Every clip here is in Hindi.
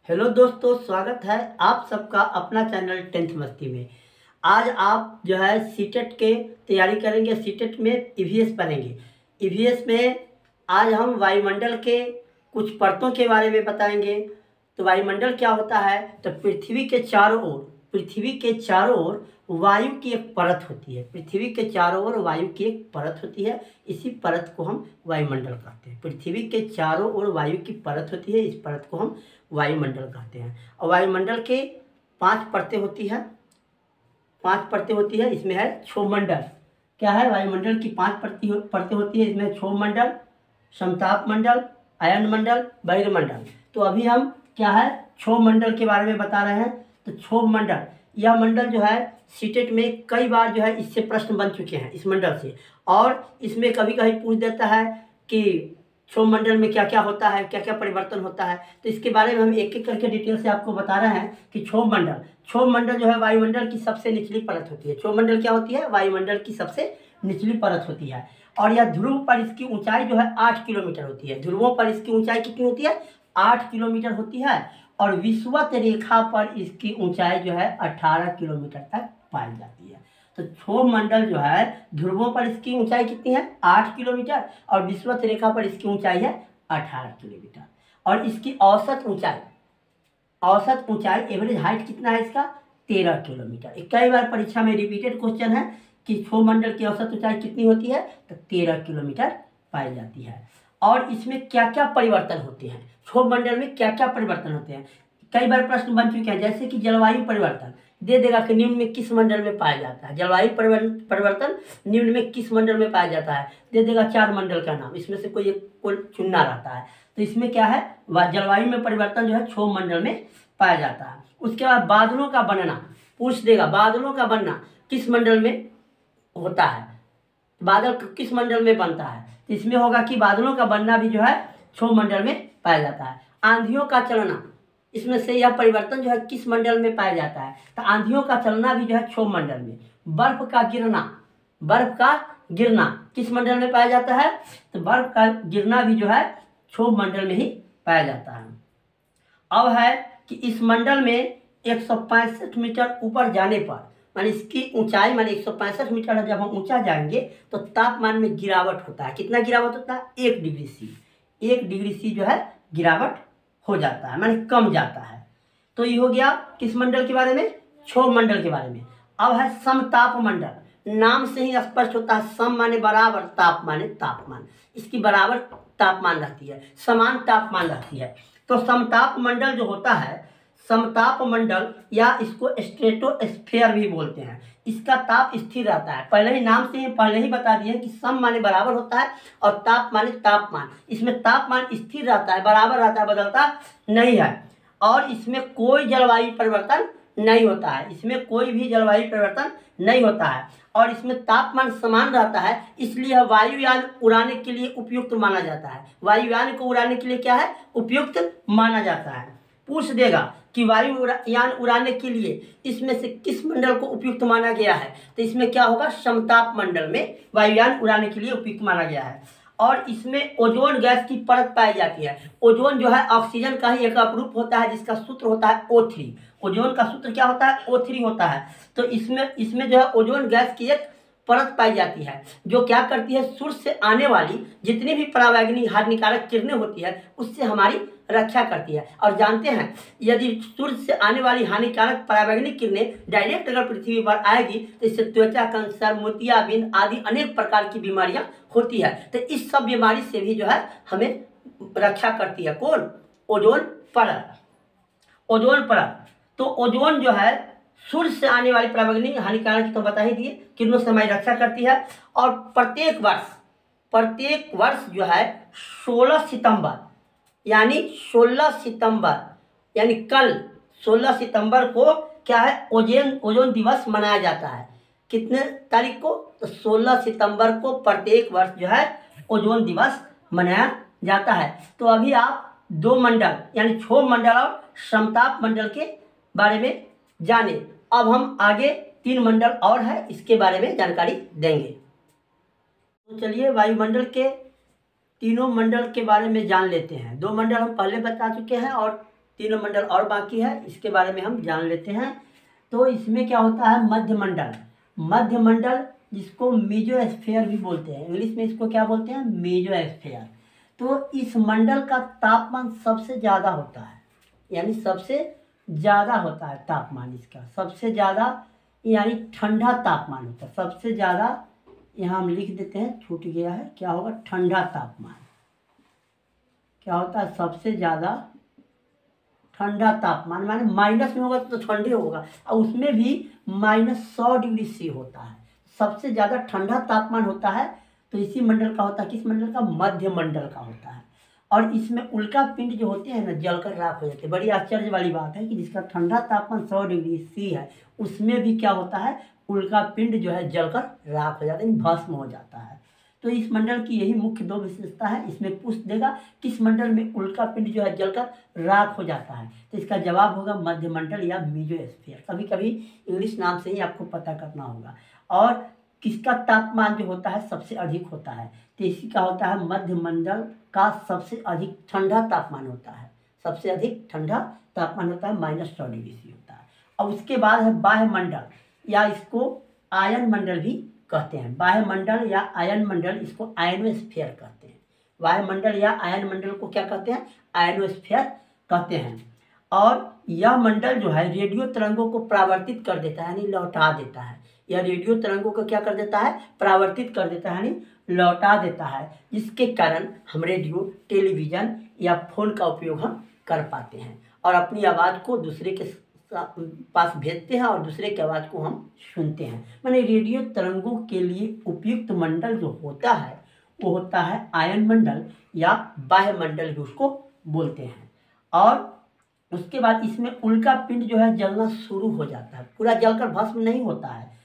हेलो दोस्तों, स्वागत है आप सबका अपना चैनल टेंथ मस्ती में। आज आप जो है सीटेट के तैयारी करेंगे। सीटेट में ईवीएस बनेंगे। ईवीएस में आज हम वायुमंडल के कुछ परतों के बारे में बताएंगे। तो वायुमंडल क्या होता है? तो पृथ्वी के चारों ओर वायु की एक परत होती है। पृथ्वी के चारों ओर वायु की एक परत होती है। इसी परत को हम वायुमंडल कहते हैं। पृथ्वी के चारों ओर वायु की परत होती है, इस परत को हम वायुमंडल कहते हैं। और वायुमंडल के 5 परतें होती है। 5 परतें होती है। इसमें है क्षोभमंडल। क्या है? वायुमंडल की 5 परतें होती है। इसमें क्षोभमंडल, समताप मंडल, आयन मंडल, बहिर्मंडल। तो अभी हम क्या है क्षोभमंडल के बारे में बता रहे हैं। तो क्षोभमंडल, यह मंडल जो है सीटेट में कई बार जो है इससे प्रश्न बन चुके हैं, इस मंडल से। और इसमें कभी कभी पूछ देता है कि क्षोभमंडल में क्या क्या होता है, क्या क्या परिवर्तन होता है। तो इसके बारे में हम एक एक करके डिटेल से आपको बता रहे हैं कि क्षोभमंडल जो है वायुमंडल की सबसे निचली परत होती है। क्षोभमंडल क्या होती है? वायुमंडल की सबसे निचली परत होती है। और यह ध्रुव पर इसकी ऊंचाई जो है 8 किलोमीटर होती है। ध्रुवों पर इसकी ऊंचाई कितनी होती है? 8 किलोमीटर होती है। और विषुवत रेखा पर इसकी ऊंचाई जो है 18 किलोमीटर तक पाई जाती है। तो क्षोभमंडल जो है ध्रुवों पर इसकी ऊंचाई कितनी है? 8 किलोमीटर। और विषुवत रेखा पर इसकी ऊंचाई है 18 किलोमीटर। और इसकी औसत ऊंचाई एवरेज हाइट कितना है इसका? 13 किलोमीटर। कई बार परीक्षा में रिपीटेड क्वेश्चन है कि क्षोभमंडल की औसत ऊंचाई कितनी होती है? तो 13 किलोमीटर पाई जाती है। और इसमें क्या क्या परिवर्तन होते हैं? क्षोभमंडल में क्या क्या परिवर्तन होते हैं? कई बार प्रश्न बन चुके हैं, जैसे कि जलवायु परिवर्तन दे देगा कि निम्न में किस मंडल में पाया जाता है। जलवायु परिवर्तन निम्न में किस मंडल में पाया जाता है, दे देगा 4 मंडल का नाम। इसमें से कोई एक को चुनना रहता है। तो इसमें क्या है, जलवायु में परिवर्तन जो है क्षोभमंडल में पाया जाता है। उसके बाद बादलों का बनना पूछ देगा। बादलों का बनना किस मंडल में होता है? बादल किस मंडल में बनता है? इसमें होगा कि बादलों का बनना भी जो है क्षोभमंडल में पाया जाता है। आंधियों का चलना, इसमें से यह परिवर्तन जो है किस मंडल में पाया जाता है? तो आंधियों का चलना भी जो है क्षोभमंडल में। बर्फ का गिरना किस मंडल में पाया जाता है? तो बर्फ का गिरना भी जो है क्षोभमंडल में ही पाया जाता है। अब है कि इस मंडल में 165 मीटर ऊपर जाने पर, माने इसकी ऊंचाई माने 165 मीटर जब हम ऊंचा जाएंगे तो तापमान में गिरावट होता है। कितना गिरावट होता है? 1 डिग्री सी। 1 डिग्री सी जो है गिरावट हो जाता है, माने कम जाता है। तो ये हो गया किस मंडल के बारे में? क्षोभमंडल के बारे में। अब है समताप मंडल। नाम से ही स्पष्ट होता है, सम माने बराबर, ताप माने तापमान। इसकी बराबर तापमान रहती है, समान तापमान रहती है। तो समताप मंडल जो होता है, समताप मंडल या इसको स्ट्रेटोस्फेयर भी बोलते हैं, इसका ताप स्थिर रहता है। पहले ही नाम से पहले ही बता दिए कि सम माने बराबर होता है और ताप माने तापमान। इसमें तापमान स्थिर रहता है, बराबर रहता है, बदलता नहीं है। और इसमें कोई जलवायु परिवर्तन नहीं होता है। इसमें कोई भी जलवायु परिवर्तन नहीं होता है। और इसमें तापमान समान रहता है, इसलिए वायुयान उड़ाने के लिए उपयुक्त माना जाता है। वायुयान को उड़ाने के लिए क्या है? उपयुक्त माना जाता है। पूछ देगा कि वायुयान उड़ाने के लिए इसमें से किस मंडल को उपयुक्त माना गया है? तो इसमें क्या होगा? समताप मंडल में वायुयान उड़ाने के लिए उपयुक्त माना गया है। और इसमें ओजोन गैस की परत पाई जाती है। ओजोन जो है ऑक्सीजन का ही एक अपरूप होता है, जिसका सूत्र होता है O3। ओजोन का सूत्र क्या होता है? O3 होता है। तो इसमें जो है ओजोन गैस की एक परत पाई जाती है, जो क्या करती है? सूर्य से आने वाली जितनी भी परावैंगनी हानिकारक किरणें होती है उससे हमारी रक्षा करती है। और जानते हैं, यदि सूर्य से आने वाली हानिकारक परावैंगनी किरणें डायरेक्ट अगर पृथ्वी पर आएगी तो इससे त्वचा कैंसर, मोतियाबिंद आदि अनेक प्रकार की बीमारियां होती है। तो इस सब बीमारी से भी जो है हमें रक्षा करती है। कौन? ओजोन परत। ओजोन परत। तो ओजोन जो है सूर्य से आने वाली परावैंगनी हानिकारक तो बता ही दिए, किरणों से हमारी रक्षा करती है। और प्रत्येक वर्ष जो है 16 सितंबर यानी कल 16 सितंबर को क्या है? ओजोन दिवस मनाया जाता है। कितने तारीख को? तो 16 सितंबर को प्रत्येक वर्ष जो है ओजोन दिवस मनाया जाता है। तो अभी आप 2 मंडल यानी क्षोभमंडल और समताप मंडल के बारे में जाने। अब हम आगे 3 मंडल और है, इसके बारे में जानकारी देंगे। तो चलिए वायुमंडल के तीनों मंडल के बारे में जान लेते हैं। 2 मंडल हम पहले बता चुके हैं और तीनों मंडल और बाकी है, इसके बारे में हम जान लेते हैं। तो इसमें क्या होता है, मध्यमंडल। मध्यमंडल जिसको मेसोस्फीयर भी बोलते हैं, इंग्लिश में इसको क्या बोलते हैं, मेसोस्फीयर। तो इस मंडल का तापमान सबसे ज़्यादा होता है, यानी सबसे ज़्यादा होता है तापमान इसका, सबसे ज़्यादा यानी ठंडा तापमान होता है सबसे ज़्यादा। यहाँ हम लिख देते हैं, छूट गया है, क्या होगा, ठंडा तापमान। क्या होता है, सबसे ज़्यादा ठंडा तापमान, माने माइनस में होगा तो ठंडे होगा, और उसमें भी -100°C होता है। सबसे ज़्यादा ठंडा तापमान होता है तो इसी मंडल का होता है, किस मंडल का, मध्य मंडल का होता है। और इसमें उल्का पिंड जो होते हैं ना, जलकर राख हो जाते हैं। बड़ी आश्चर्य वाली बात है कि जिसका ठंडा तापमान 100°C है, उसमें भी क्या होता है, उल्का पिंड जो है जलकर राख हो जाता है, भस्म हो जाता है। तो इस मंडल की यही मुख्य दो विशेषता है। इसमें पूछ देगा किस मंडल में उल्का पिंड जो है जलकर राख हो जाता है, तो इसका जवाब होगा मध्यमंडल या मेसोस्फीयर। कभी कभी इंग्लिश नाम से ही आपको पता करना होगा। और किसका तापमान जो होता है सबसे अधिक होता है, तो इसी का होता है मध्यमंडल का सबसे अधिक ठंडा तापमान होता है, सबसे अधिक ठंडा तापमान होता है, -100°C होता है। और उसके बाद है बाह्यमंडल, या इसको आयन मंडल भी कहते हैं। वायुमंडल या आयन मंडल, इसको आयनोस्फीयर कहते हैं। वायुमंडल या आयन मंडल को क्या कहते हैं, आयनोस्फीयर कहते हैं। और यह मंडल जो है रेडियो तरंगों को परावर्तित कर देता है, यानी लौटा देता है। यह रेडियो तरंगों को क्या कर देता है, परावर्तित कर देता है, यानी लौटा देता है, जिसके कारण हम रेडियो, टेलीविज़न या फोन का उपयोग हम कर पाते हैं और अपनी आवाज़ को दूसरे के पास भेजते हैं और दूसरे की आवाज़ को हम सुनते हैं। माने रेडियो तरंगों के लिए उपयुक्त मंडल जो होता है वो होता है आयन मंडल या बाह्यमंडल भी उसको बोलते हैं। और उसके बाद इसमें उल्का पिंड जो है जलना शुरू हो जाता है, पूरा जलकर भस्म नहीं होता है,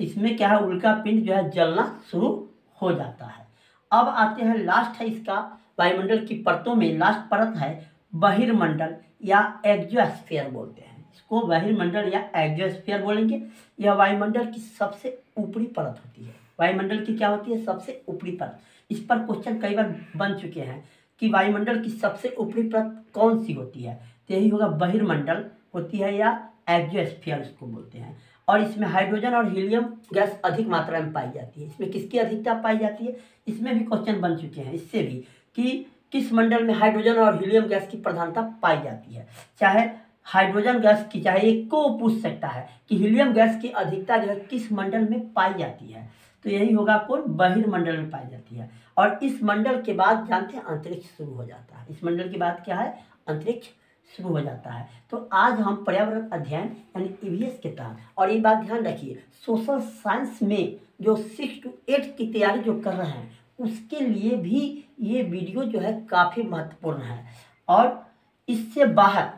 इसमें क्या है, उल्का पिंड जो है जलना शुरू हो जाता है। अब आते हैं, लास्ट है इसका वायुमंडल की परतों में लास्ट परत है बहिर्मंडल या एक्सोस्फीयर बोलते हैं। इसको बहिर्मंडल या एक्सोस्फीयर बोलेंगे। यह वायुमंडल की सबसे ऊपरी परत होती है। वायुमंडल की क्या होती है, सबसे ऊपरी परत। इस पर क्वेश्चन कई बार बन चुके हैं कि वायुमंडल की सबसे ऊपरी परत कौन सी होती है, तो यही होगा बहिर्मंडल होती है या एक्सोस्फीयर इसको बोलते हैं। और इसमें हाइड्रोजन और हीलियम गैस अधिक मात्रा में पाई जाती है। इसमें किसकी अधिकता पाई जाती है, इसमें भी क्वेश्चन बन चुके हैं इससे भी, कि किस मंडल में हाइड्रोजन और हीलियम गैस की प्रधानता पाई जाती है। चाहे हाइड्रोजन गैस की, चाहे एक को पूछ सकता है कि हीलियम गैस की अधिकता जो है किस मंडल में पाई जाती है, तो यही होगा कौन, बहिर्मंडल में पाई जाती है। और इस मंडल के बाद जानते हैं अंतरिक्ष शुरू हो जाता है। इस मंडल के बाद क्या है, अंतरिक्ष शुरू हो जाता है। तो आज हम पर्यावरण अध्ययन यानी ईवीएस के तहत, और ये बात ध्यान रखिए, सोशल साइंस में जो 6 to 8 की तैयारी जो कर रहे हैं उसके लिए भी ये वीडियो जो है काफ़ी महत्वपूर्ण है। और इससे बाहर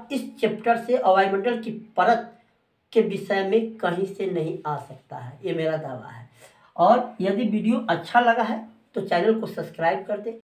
इस चैप्टर से वायुमंडल की परत के विषय में कहीं से नहीं आ सकता है, ये मेरा दावा है। और यदि वीडियो अच्छा लगा है तो चैनल को सब्सक्राइब कर दें,